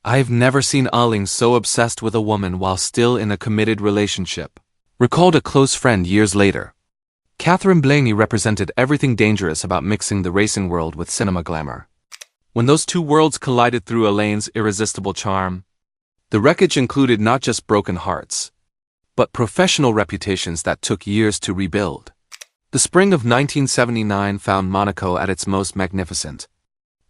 I've never seen Alain so obsessed with a woman while still in a committed relationship, recalled a close friend years later. Catherine Bleynie represented everything dangerous about mixing the racing world with cinema glamour. When those two worlds collided through Alain's irresistible charm, the wreckage included not just broken hearts, but professional reputations that took years to rebuild. The spring of 1979 found Monaco at its most magnificent,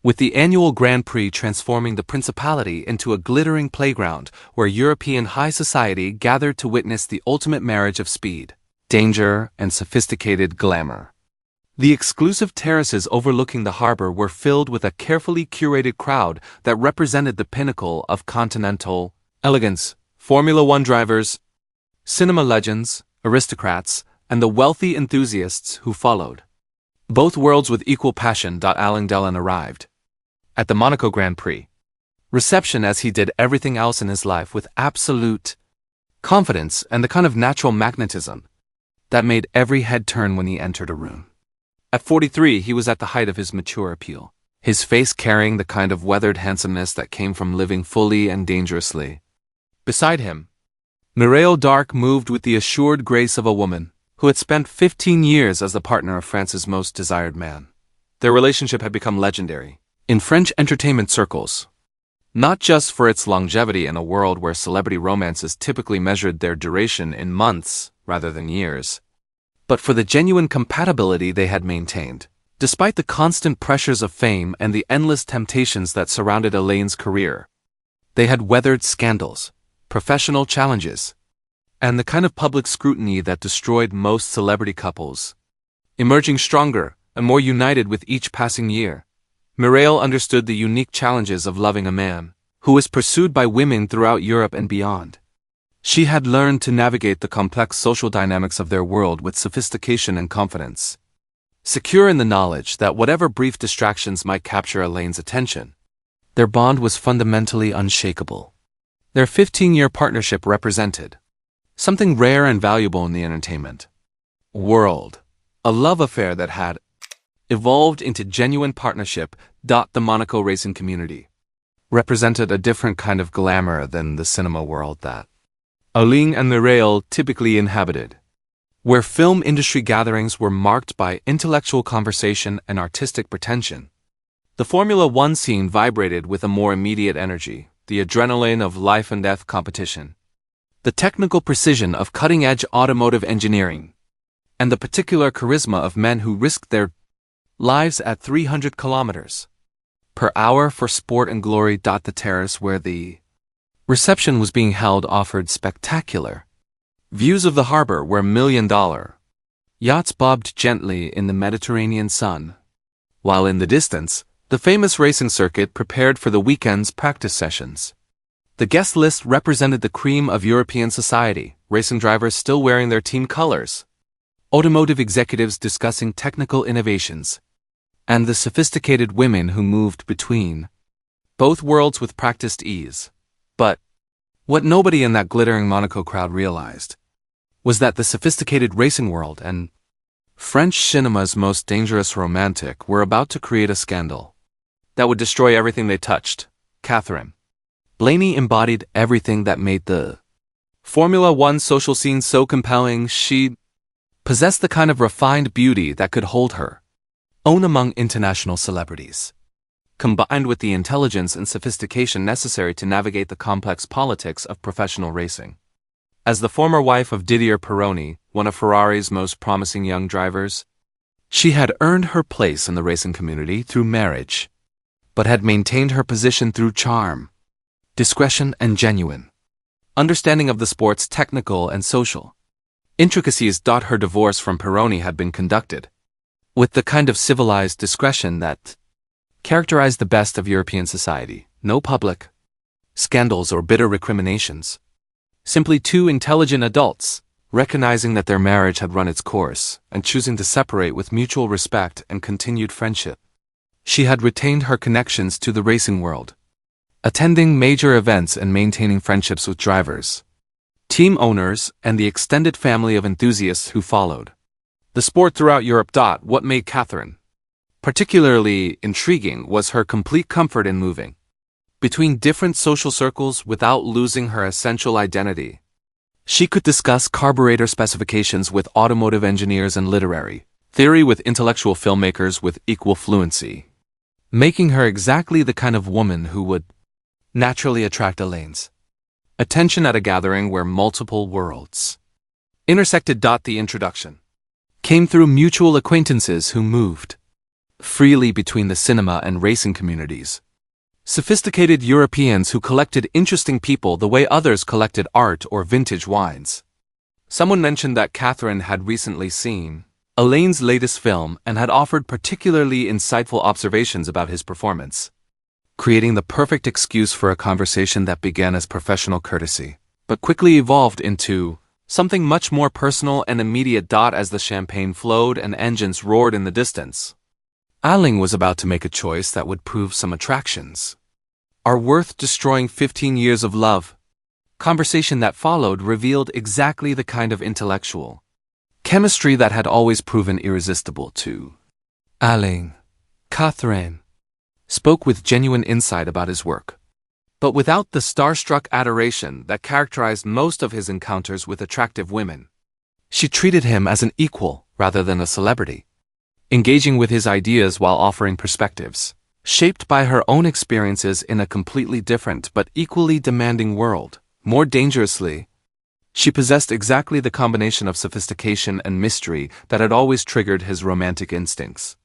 with the annual Grand Prix transforming the Principality into a glittering playground where European high society gathered to witness the ultimate marriage of speed, danger, and sophisticated glamour. The exclusive terraces overlooking the harbor were filled with a carefully curated crowd that represented the pinnacle of continental elegance: Formula One drivers, cinema legends, aristocrats, and the wealthy enthusiasts who followed. Both worlds with equal passion. Alain Delon arrived at the Monaco Grand Prix reception as he did everything else in his life with absolute confidence and the kind of natural magnetism that made every head turn when he entered a room. At 43, he was at the height of his mature appeal, his face carrying the kind of weathered handsomeness that came from living fully and dangerously. Beside him, Mireille Darc moved with the assured grace of a woman who had spent 15 years as the partner of France's most desired man. Their relationship had become legendary in French entertainment circles, not just for its longevity in a world where celebrity romances typically measured their duration in months rather than years, but for the genuine compatibility they had maintained. Despite the constant pressures of fame and the endless temptations that surrounded Alain's career, they had weathered scandals, professional challenges, and the kind of public scrutiny that destroyed most celebrity couples. Emerging stronger and more united with each passing year, Mireille understood the unique challenges of loving a man who was pursued by women throughout Europe and beyond. She had learned to navigate the complex social dynamics of their world with sophistication and confidence, secure in the knowledge that whatever brief distractions might capture Alain's attention, their bond was fundamentally unshakable. Their 15-year partnership represented something rare and valuable in the entertainment world, a love affair that had evolved into genuine partnership. The Monaco racing community represented a different kind of glamour than the cinema world that Alain and Mireille typically inhabited, where film industry gatherings were marked by intellectual conversation and artistic pretension. The Formula One scene vibrated with a more immediate energy, the adrenaline of life-and-death competition, the technical precision of cutting-edge automotive engineering, and the particular charisma of men who risked their lives at 300 kilometers per hour for sport and glory. The terrace where the reception was being held offered spectacular views of the harbor where million-dollar yachts bobbed gently in the Mediterranean sun, while in the distance, the famous racing circuit prepared for the weekend's practice sessions. The guest list represented the cream of European society, racing drivers still wearing their team colors, automotive executives discussing technical innovations, and the sophisticated women who moved between both worlds with practiced ease. But what nobody in that glittering Monaco crowd realized was that the sophisticated racing world and French cinema's most dangerous romantic were about to create a scandal that would destroy everything they touched. Catherine Bleynie embodied everything that made the Formula One social scene so compelling. She possessed the kind of refined beauty that could hold her own among international celebrities, combined with the intelligence and sophistication necessary to navigate the complex politics of professional racing. As the former wife of Didier Pironi, one of Ferrari's most promising young drivers, she had earned her place in the racing community through marriage, but had maintained her position through charm, discretion, and genuine understanding of the sport's technical and social intricacies. Her divorce from Pironi had been conducted with the kind of civilized discretion that characterized the best of European society. No public scandals or bitter recriminations. Simply two intelligent adults recognizing that their marriage had run its course and choosing to separate with mutual respect and continued friendship. She had retained her connections to the racing world, attending major events and maintaining friendships with drivers, team owners, and the extended family of enthusiasts who followed the sport throughout Europe. What made Catherine particularly intriguing was her complete comfort in moving between different social circles without losing her essential identity. She could discuss carburetor specifications with automotive engineers and literary theory with intellectual filmmakers with equal fluency, making her exactly the kind of woman who would naturally attract Alain's attention at a gathering where multiple worlds intersected. The introduction came through mutual acquaintances who moved freely between the cinema and racing communities. Sophisticated Europeans who collected interesting people the way others collected art or vintage wines. Someone mentioned that Catherine had recently seen Alain's latest film and had offered particularly insightful observations about his performance, creating the perfect excuse for a conversation that began as professional courtesy, but quickly evolved into something much more personal and immediate. As the champagne flowed and engines roared in the distance, Alain was about to make a choice that would prove some attractions are worth destroying 15 years of love. Conversation that followed revealed exactly the kind of intellectual chemistry that had always proven irresistible to Alain. Catherine spoke with genuine insight about his work, but without the starstruck adoration that characterized most of his encounters with attractive women. She treated him as an equal rather than a celebrity, engaging with his ideas while offering perspectives shaped by her own experiences in a completely different but equally demanding world. More dangerously, she possessed exactly the combination of sophistication and mystery that had always triggered his romantic instincts.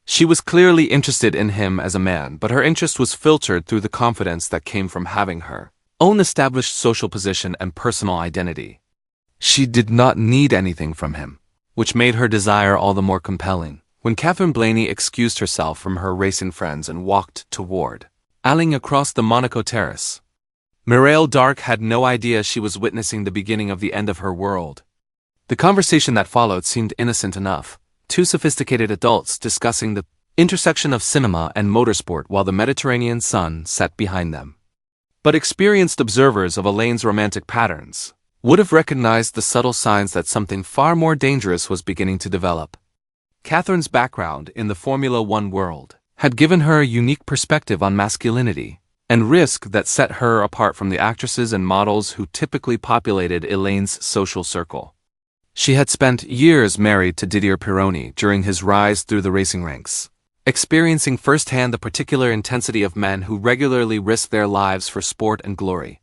She was clearly interested in him as a man, but her interest was filtered through the confidence that came from having her own established social position and personal identity. She did not need anything from him, which made her desire all the more compelling. When Catherine Bleynie excused herself from her racing friends and walked toward Alain across the Monaco terrace, Mireille Darc had no idea she was witnessing the beginning of the end of her world. The conversation that followed seemed innocent enough, two sophisticated adults discussing the intersection of cinema and motorsport while the Mediterranean sun set behind them. But experienced observers of Alain's romantic patterns would have recognized the subtle signs that something far more dangerous was beginning to develop. Catherine's background in the Formula One world had given her a unique perspective on masculinity and risk that set her apart from the actresses and models who typically populated Alain's social circle. She had spent years married to Didier Pironi during his rise through the racing ranks, experiencing firsthand the particular intensity of men who regularly risk their lives for sport and glory.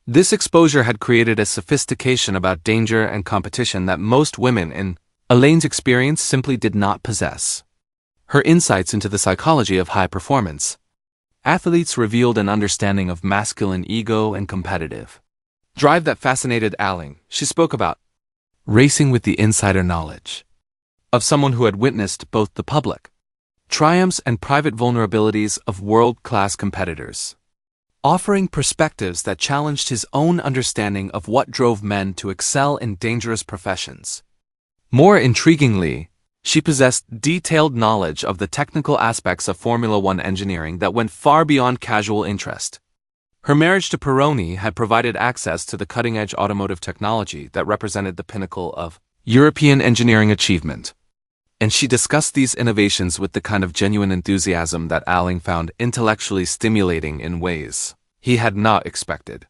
This exposure had created a sophistication about danger and competition that most women in Alain's experience simply did not possess. Her insights into the psychology of high performance athletes revealed an understanding of masculine ego and competitive drive that fascinated Alain. She spoke about racing with the insider knowledge of someone who had witnessed both the public triumphs and private vulnerabilities of world-class competitors, offering perspectives that challenged his own understanding of what drove men to excel in dangerous professions. More intriguingly, she possessed detailed knowledge of the technical aspects of Formula One engineering that went far beyond casual interest. Her marriage to Pironi had provided access to the cutting-edge automotive technology that represented the pinnacle of European engineering achievement, and she discussed these innovations with the kind of genuine enthusiasm that Alain found intellectually stimulating in ways he had not expected.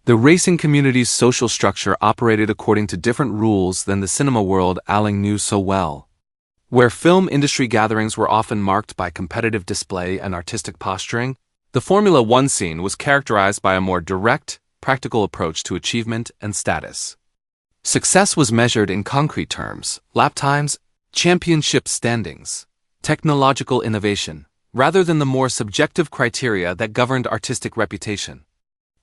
The racing community's social structure operated according to different rules than the cinema world Alain knew so well. Where film industry gatherings were often marked by competitive display and artistic posturing, the Formula One scene was characterized by a more direct, practical approach to achievement and status. Success was measured in concrete terms: lap times, championship standings, technological innovation, rather than the more subjective criteria that governed artistic reputation.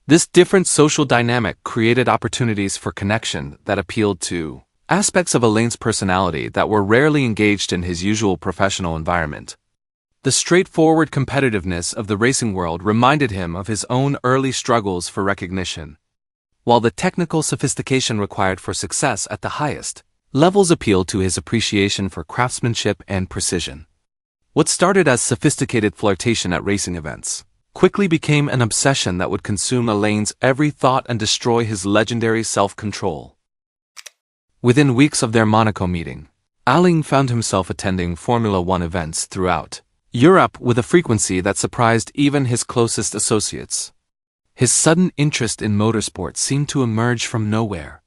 This different social dynamic created opportunities for connection that appealed to aspects of Alain's personality that were rarely engaged in his usual professional environment. The straightforward competitiveness of the racing world reminded him of his own early struggles for recognition, while the technical sophistication required for success at the highest levels appealed to his appreciation for craftsmanship and precision. What started as sophisticated flirtation at racing events quickly became an obsession that would consume Alain's every thought and destroy his legendary self-control. Within weeks of their Monaco meeting, Alain found himself attending Formula One events throughout Europe with a frequency that surprised even his closest associates. His sudden interest in motorsport seemed to emerge from nowhere,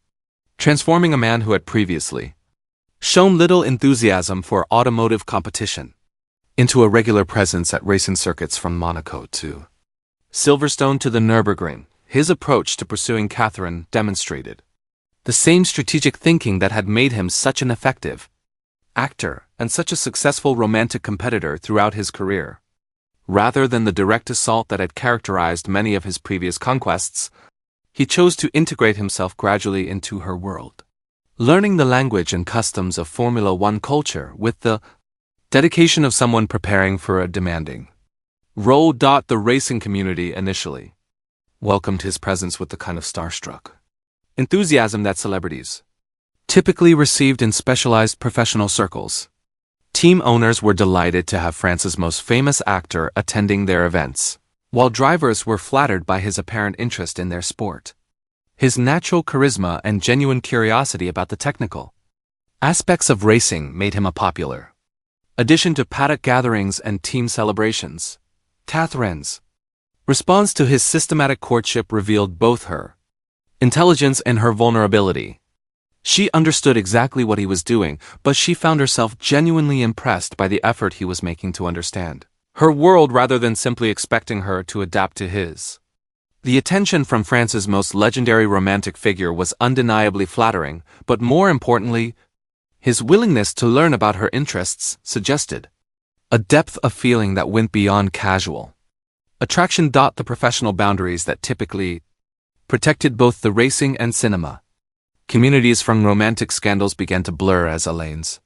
transforming a man who had previously shown little enthusiasm for automotive competition into a regular presence at racing circuits from Monaco to Silverstone to the Nürburgring. His approach to pursuing Catherine demonstrated the same strategic thinking that had made him such an effective actor and such a successful romantic competitor throughout his career. Rather than the direct assault that had characterized many of his previous conquests, he chose to integrate himself gradually into her world, learning the language and customs of Formula One culture with the dedication of someone preparing for a demanding role. The racing community initially welcomed his presence with the kind of starstruck enthusiasm that celebrities typically received in specialized professional circles. Team owners were delighted to have France's most famous actor attending their events, while drivers were flattered by his apparent interest in their sport. His natural charisma and genuine curiosity about the technical aspects of racing made him a popular addition to paddock gatherings and team celebrations. Catherine's response to his systematic courtship revealed both her intelligence and her vulnerability. She understood exactly what he was doing, but she found herself genuinely impressed by the effort he was making to understand her world rather than simply expecting her to adapt to his. The attention from France's most legendary romantic figure was undeniably flattering, but more importantly, his willingness to learn about her interests suggested a depth of feeling that went beyond casual attraction. The professional boundaries that typically protected both the racing and cinema communities from romantic scandals began to blur as Alain's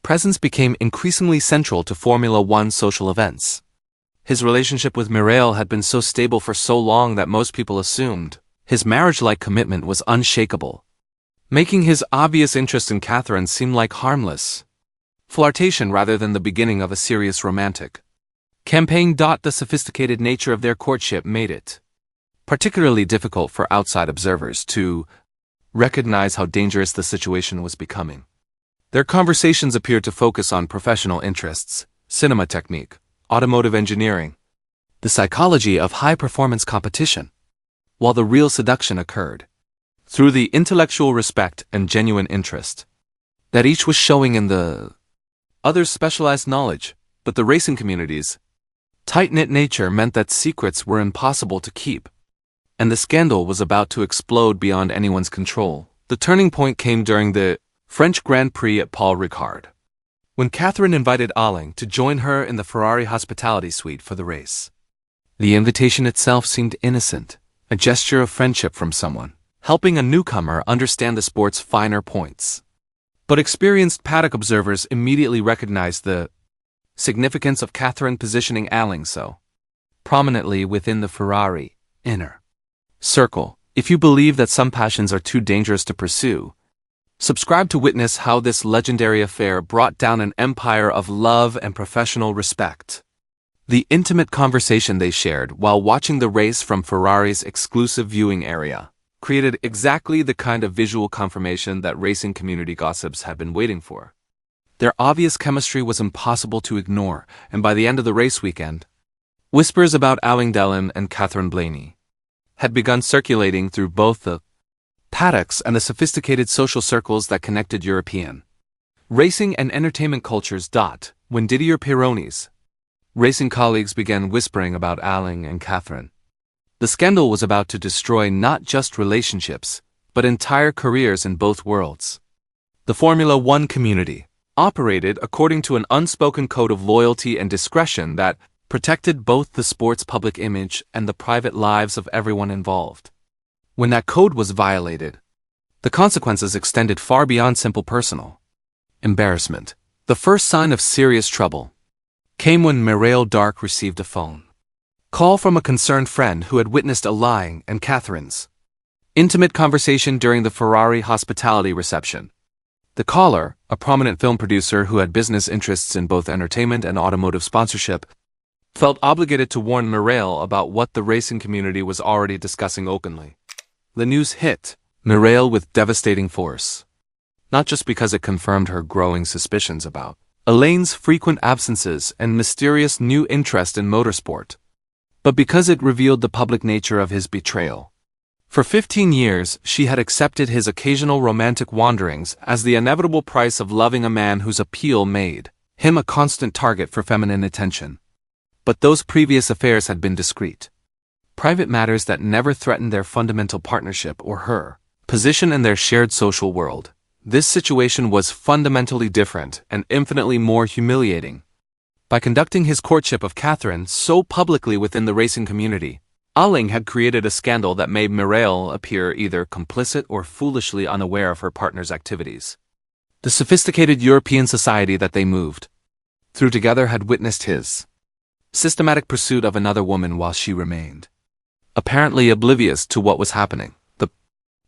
presence became increasingly central to Formula One social events. His relationship with Mireille had been so stable for so long that most people assumed his marriage-like commitment was unshakable, making his obvious interest in Catherine seem like harmless flirtation rather than the beginning of a serious romantic campaign. The sophisticated nature of their courtship made it particularly difficult for outside observers to recognize how dangerous the situation was becoming. Their conversations appeared to focus on professional interests, cinema technique, automotive engineering, the psychology of high-performance competition, while the real seduction occurred through the intellectual respect and genuine interest that each was showing in the other's specialized knowledge. But the racing community's tight-knit nature meant that secrets were impossible to keep, and the scandal was about to explode beyond anyone's control. The turning point came during the French Grand Prix at Paul Ricard, when Catherine invited Alain to join her in the Ferrari hospitality suite for the race. The invitation itself seemed innocent, a gesture of friendship from someone helping a newcomer understand the sport's finer points. But experienced paddock observers immediately recognized the significance of Catherine positioning Alain so prominently within the Ferrari inner circle. If you believe that some passions are too dangerous to pursue, subscribe to witness how this legendary affair brought down an empire of love and professional respect. The intimate conversation they shared while watching the race from Ferrari's exclusive viewing area created exactly the kind of visual confirmation that racing community gossips had been waiting for. Their obvious chemistry was impossible to ignore, and by the end of the race weekend, whispers about Alain Delon and Catherine Bleynie had begun circulating through both the paddocks and the sophisticated social circles that connected European racing and entertainment cultures. When Didier Pironi's racing colleagues began whispering about Alain and Catherine, the scandal was about to destroy not just relationships, but entire careers in both worlds. The Formula One community operated according to an unspoken code of loyalty and discretion that protected both the sport's public image and the private lives of everyone involved. When that code was violated, the consequences extended far beyond simple personal embarrassment. The first sign of serious trouble came when Mireille Darc received a phone call from a concerned friend who had witnessed Alain and Catherine's intimate conversation during the Ferrari hospitality reception. The caller, a prominent film producer who had business interests in both entertainment and automotive sponsorship, felt obligated to warn Mireille about what the racing community was already discussing openly. The news hit Mireille with devastating force, not just because it confirmed her growing suspicions about Alain's frequent absences and mysterious new interest in motorsport, but because it revealed the public nature of his betrayal. For 15 years, she had accepted his occasional romantic wanderings as the inevitable price of loving a man whose appeal made him a constant target for feminine attention. But those previous affairs had been discreet, private matters that never threatened their fundamental partnership or her position in their shared social world. This situation was fundamentally different and infinitely more humiliating. By conducting his courtship of Catherine so publicly within the racing community, Alain had created a scandal that made Mireille appear either complicit or foolishly unaware of her partner's activities. The sophisticated European society that they moved through together had witnessed his systematic pursuit of another woman while she remained apparently oblivious to what was happening. The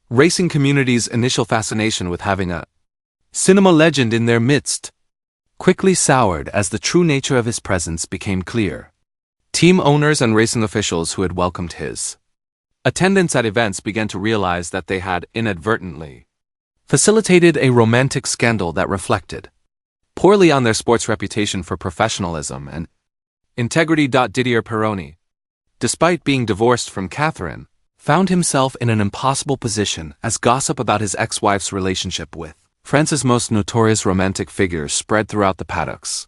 racing community's initial fascination with having a cinema legend in their midst quickly soured as the true nature of his presence became clear. Team owners and racing officials who had welcomed his attendance at events began to realize that they had inadvertently facilitated a romantic scandal that reflected poorly on their sport's reputation for professionalism and integrity. Didier Pironi, despite being divorced from Catherine, found himself in an impossible position as gossip about his ex-wife's relationship with France's most notorious romantic figure spread throughout the paddocks.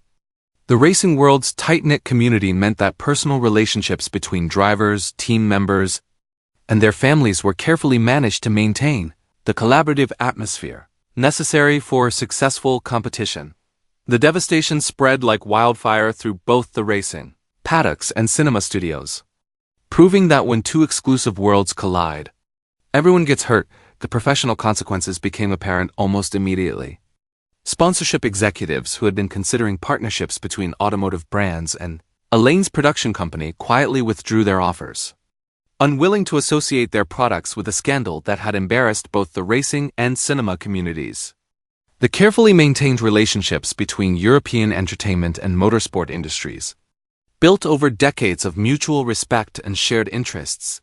The racing world's tight-knit community meant that personal relationships between drivers, team members, and their families were carefully managed to maintain the collaborative atmosphere necessary for successful competition. The devastation spread like wildfire through both the racing paddocks and cinema studios, proving that when two exclusive worlds collide, everyone gets hurt. The professional consequences became apparent almost immediately. Sponsorship executives who had been considering partnerships between automotive brands and Alain's production company quietly withdrew their offers, unwilling to associate their products with a scandal that had embarrassed both the racing and cinema communities. The carefully maintained relationships between European entertainment and motorsport industries, built over decades of mutual respect and shared interests,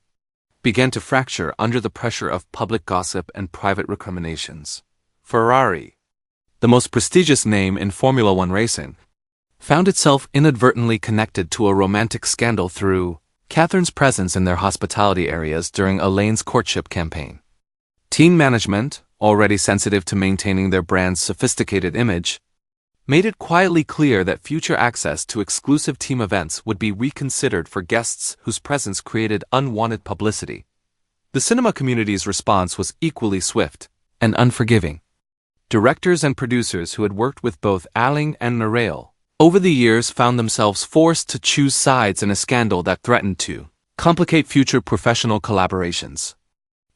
began to fracture under the pressure of public gossip and private recriminations. Ferrari, the most prestigious name in Formula One racing, found itself inadvertently connected to a romantic scandal through Catherine's presence in their hospitality areas during Alain's courtship campaign. Team management, already sensitive to maintaining their brand's sophisticated image, made it quietly clear that future access to exclusive team events would be reconsidered for guests whose presence created unwanted publicity. The cinema community's response was equally swift and unforgiving. Directors and producers who had worked with both Alain and Mireille over the years found themselves forced to choose sides in a scandal that threatened to complicate future professional collaborations.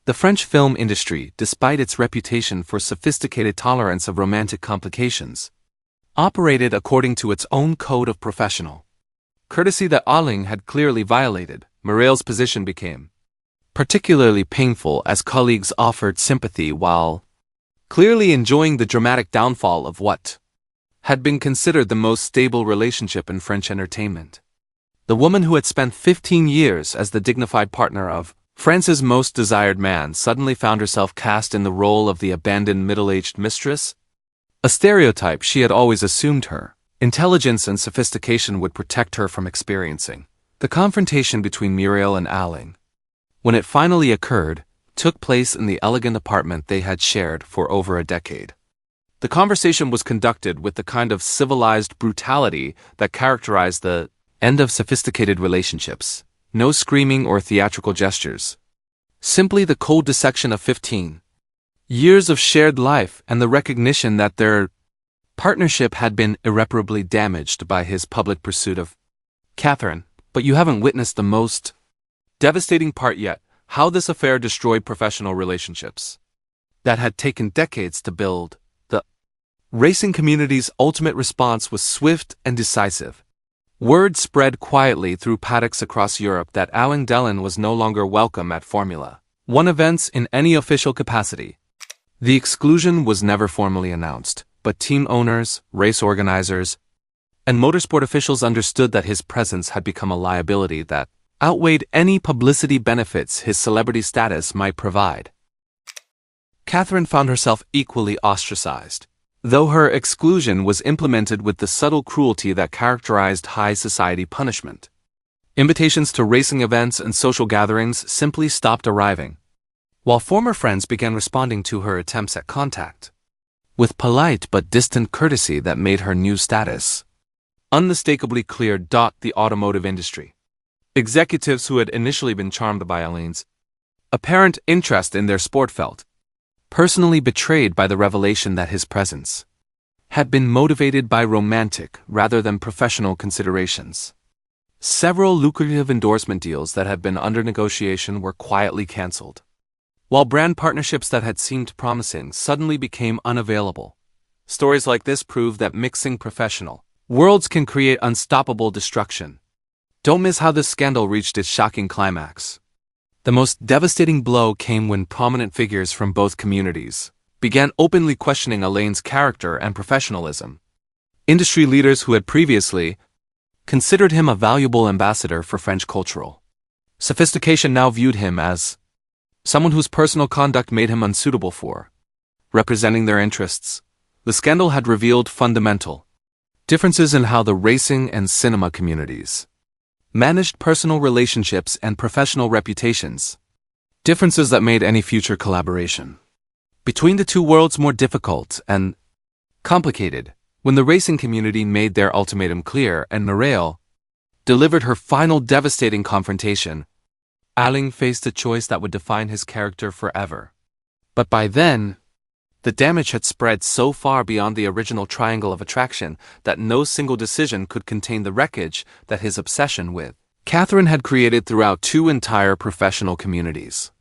The French film industry, despite its reputation for sophisticated tolerance of romantic complications, operated according to its own code of professional courtesy that Alain had clearly violated. Mireille's position became particularly painful as colleagues offered sympathy while clearly enjoying the dramatic downfall of what had been considered the most stable relationship in French entertainment. The woman who had spent 15 years as the dignified partner of France's most desired man suddenly found herself cast in the role of the abandoned middle-aged mistress, a stereotype she had always assumed her intelligence and sophistication would protect her from experiencing. The confrontation between Mireille and Alain, when it finally occurred, took place in the elegant apartment they had shared for over a decade. The conversation was conducted with the kind of civilized brutality that characterized the end of sophisticated relationships. No screaming or theatrical gestures. Simply the cold dissection of 15 years of shared life and the recognition that their partnership had been irreparably damaged by his public pursuit of Catherine. But you haven't witnessed the most devastating part yet, how this affair destroyed professional relationships that had taken decades to build. The racing community's ultimate response was swift and decisive. Word spread quietly through paddocks across Europe that Alain Delon was no longer welcome at Formula One events in any official capacity. The exclusion was never formally announced, but team owners, race organizers, and motorsport officials understood that his presence had become a liability that outweighed any publicity benefits his celebrity status might provide. Catherine found herself equally ostracized. though her exclusion was implemented with the subtle cruelty that characterized high society punishment. Invitations to racing events and social gatherings simply stopped arriving, while former friends began responding to her attempts at contact with polite but distant courtesy that made her new status unmistakably clear. The automotive industry. Executives who had initially been charmed by Alain's apparent interest in their sport felt personally betrayed by the revelation that his presence had been motivated by romantic rather than professional considerations. Several lucrative endorsement deals that had been under negotiation were quietly cancelled, while brand partnerships that had seemed promising suddenly became unavailable. Stories like this prove that mixing professional worlds can create unstoppable destruction. Don't miss how this scandal reached its shocking climax. The most devastating blow came when prominent figures from both communities began openly questioning Alain's character and professionalism. Industry leaders who had previously considered him a valuable ambassador for French cultural sophistication now viewed him as someone whose personal conduct made him unsuitable for representing their interests. The scandal had revealed fundamental differences in how the racing and cinema communities managed personal relationships and professional reputations, differences that made any future collaboration between the two worlds more difficult and complicated. When the racing community made their ultimatum clear and Mireille delivered her final devastating confrontation, Alain faced a choice that would define his character forever. But by then, the damage had spread so far beyond the original triangle of attraction that no single decision could contain the wreckage that his obsession with Catherine had created throughout two entire professional communities.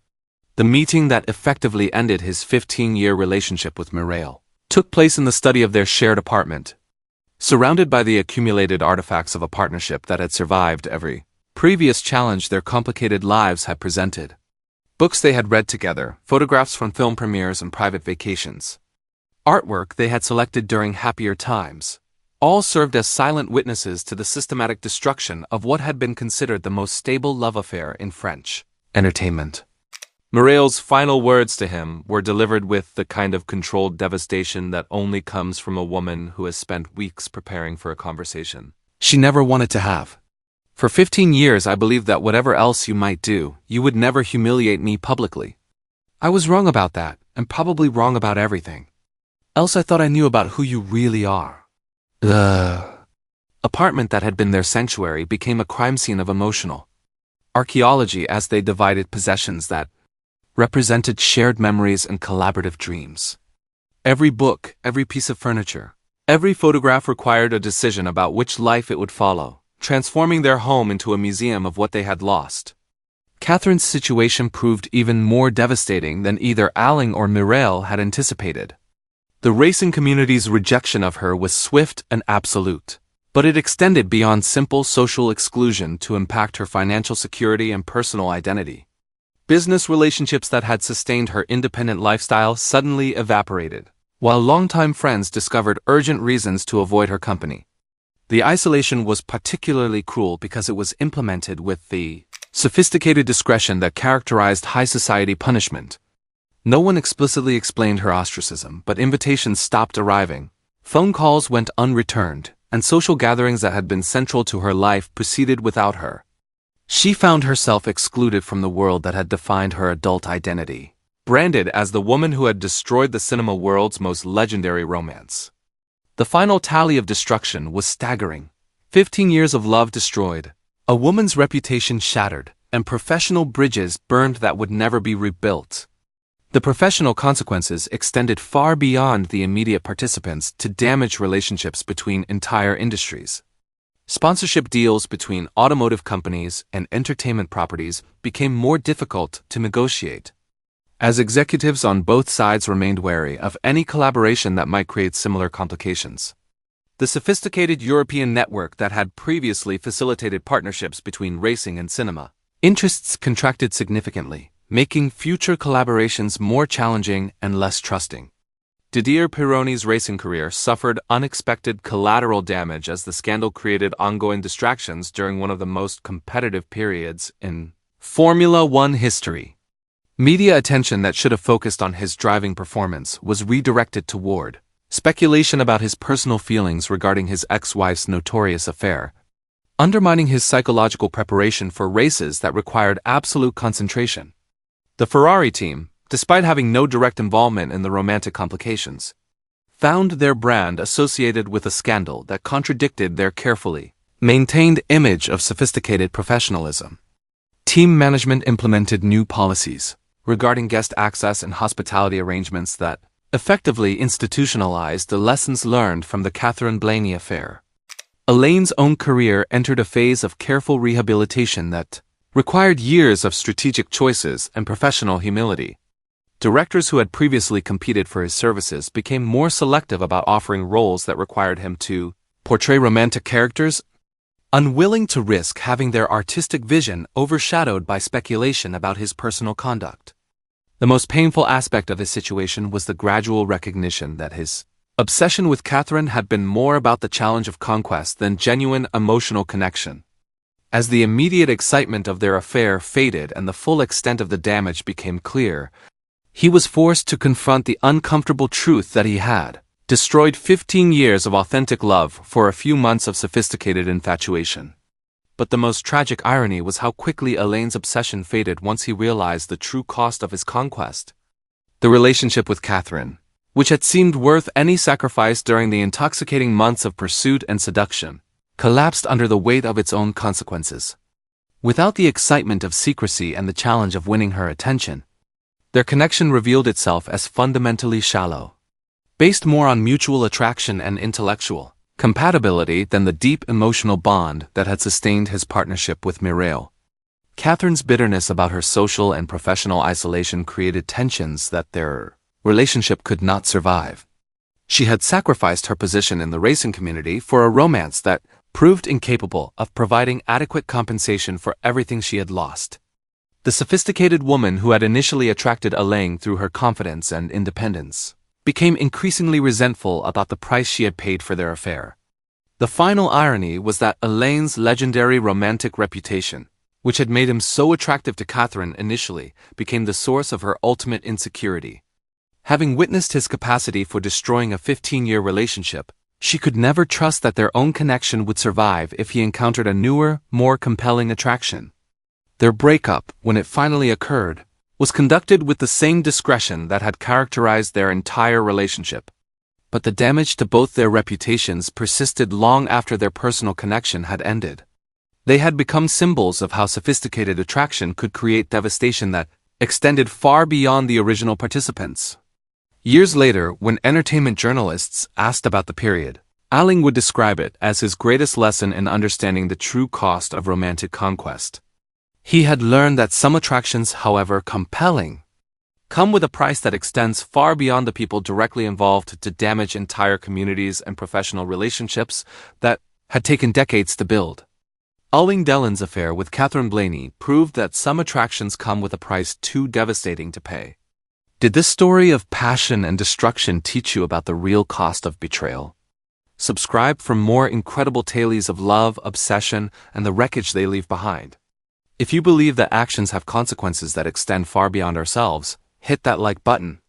The meeting that effectively ended his 15-year relationship with Mireille took place in the study of their shared apartment, surrounded by the accumulated artifacts of a partnership that had survived every previous challenge their complicated lives had presented. Books they had read together, photographs from film premieres and private vacations, artwork they had selected during happier times, all served as silent witnesses to the systematic destruction of what had been considered the most stable love affair in French entertainment. Mireille's final words to him were delivered with the kind of controlled devastation that only comes from a woman who has spent weeks preparing for a conversation she never wanted to have. For 15 years I believed that whatever else you might do, you would never humiliate me publicly. I was wrong about that, and probably wrong about everything else I thought I knew about who you really are. The apartment that had been their sanctuary became a crime scene of emotional archaeology as they divided possessions that represented shared memories and collaborative dreams. Every book, every piece of furniture, every photograph required a decision about which life it would follow, transforming their home into a museum of what they had lost. Catherine's situation proved even more devastating than either Alain or Mireille had anticipated. The racing community's rejection of her was swift and absolute, but it extended beyond simple social exclusion to impact her financial security and personal identity. Business relationships that had sustained her independent lifestyle suddenly evaporated, while longtime friends discovered urgent reasons to avoid her company. The isolation was particularly cruel because it was implemented with the sophisticated discretion that characterized high society punishment. No one explicitly explained her ostracism, but invitations stopped arriving, phone calls went unreturned, and social gatherings that had been central to her life proceeded without her. She found herself excluded from the world that had defined her adult identity, branded as the woman who had destroyed the cinema world's most legendary romance. The final tally of destruction was staggering. 15 years of love destroyed, a woman's reputation shattered, and professional bridges burned that would never be rebuilt. The professional consequences extended far beyond the immediate participants to damage relationships between entire industries. Sponsorship deals between automotive companies and entertainment properties became more difficult to negotiate, as executives on both sides remained wary of any collaboration that might create similar complications. The sophisticated European network that had previously facilitated partnerships between racing and cinema interests contracted significantly, making future collaborations more challenging and less trusting. Didier Pironi's racing career suffered unexpected collateral damage as the scandal created ongoing distractions during one of the most competitive periods in Formula One history. Media attention that should have focused on his driving performance was redirected toward speculation about his personal feelings regarding his ex-wife's notorious affair, undermining his psychological preparation for races that required absolute concentration. The Ferrari team, despite having no direct involvement in the romantic complications, found their brand associated with a scandal that contradicted their carefully maintained image of sophisticated professionalism. Team management implemented new policies regarding guest access and hospitality arrangements that effectively institutionalized the lessons learned from the Catherine Bleynie affair. Alain's own career entered a phase of careful rehabilitation that required years of strategic choices and professional humility. Directors who had previously competed for his services became more selective about offering roles that required him to portray romantic characters, unwilling to risk having their artistic vision overshadowed by speculation about his personal conduct. The most painful aspect of his situation was the gradual recognition that his obsession with Catherine had been more about the challenge of conquest than genuine emotional connection. As the immediate excitement of their affair faded and the full extent of the damage became clear, he was forced to confront the uncomfortable truth that he had destroyed 15 years of authentic love for a few months of sophisticated infatuation. But the most tragic irony was how quickly Alain's obsession faded once he realized the true cost of his conquest. The relationship with Catherine, which had seemed worth any sacrifice during the intoxicating months of pursuit and seduction, collapsed under the weight of its own consequences. Without the excitement of secrecy and the challenge of winning her attention, their connection revealed itself as fundamentally shallow, based more on mutual attraction and intellectual compatibility than the deep emotional bond that had sustained his partnership with Mireille. Catherine's bitterness about her social and professional isolation created tensions that their relationship could not survive. She had sacrificed her position in the racing community for a romance that proved incapable of providing adequate compensation for everything she had lost. The sophisticated woman who had initially attracted Alain through her confidence and independence became increasingly resentful about the price she had paid for their affair. The final irony was that Alain's legendary romantic reputation, which had made him so attractive to Catherine initially, became the source of her ultimate insecurity. Having witnessed his capacity for destroying a 15-year relationship, she could never trust that their own connection would survive if he encountered a newer, more compelling attraction. Their breakup, when it finally occurred, was conducted with the same discretion that had characterized their entire relationship. But the damage to both their reputations persisted long after their personal connection had ended. They had become symbols of how sophisticated attraction could create devastation that extended far beyond the original participants. Years later, when entertainment journalists asked about the period, Alain would describe it as his greatest lesson in understanding the true cost of romantic conquest. He had learned that some attractions, however compelling, come with a price that extends far beyond the people directly involved to damage entire communities and professional relationships that had taken decades to build. Alain Delon's affair with Catherine Bleynie proved that some attractions come with a price too devastating to pay. Did this story of passion and destruction teach you about the real cost of betrayal? Subscribe for more incredible tales of love, obsession, and the wreckage they leave behind. If you believe that actions have consequences that extend far beyond ourselves, hit that like button.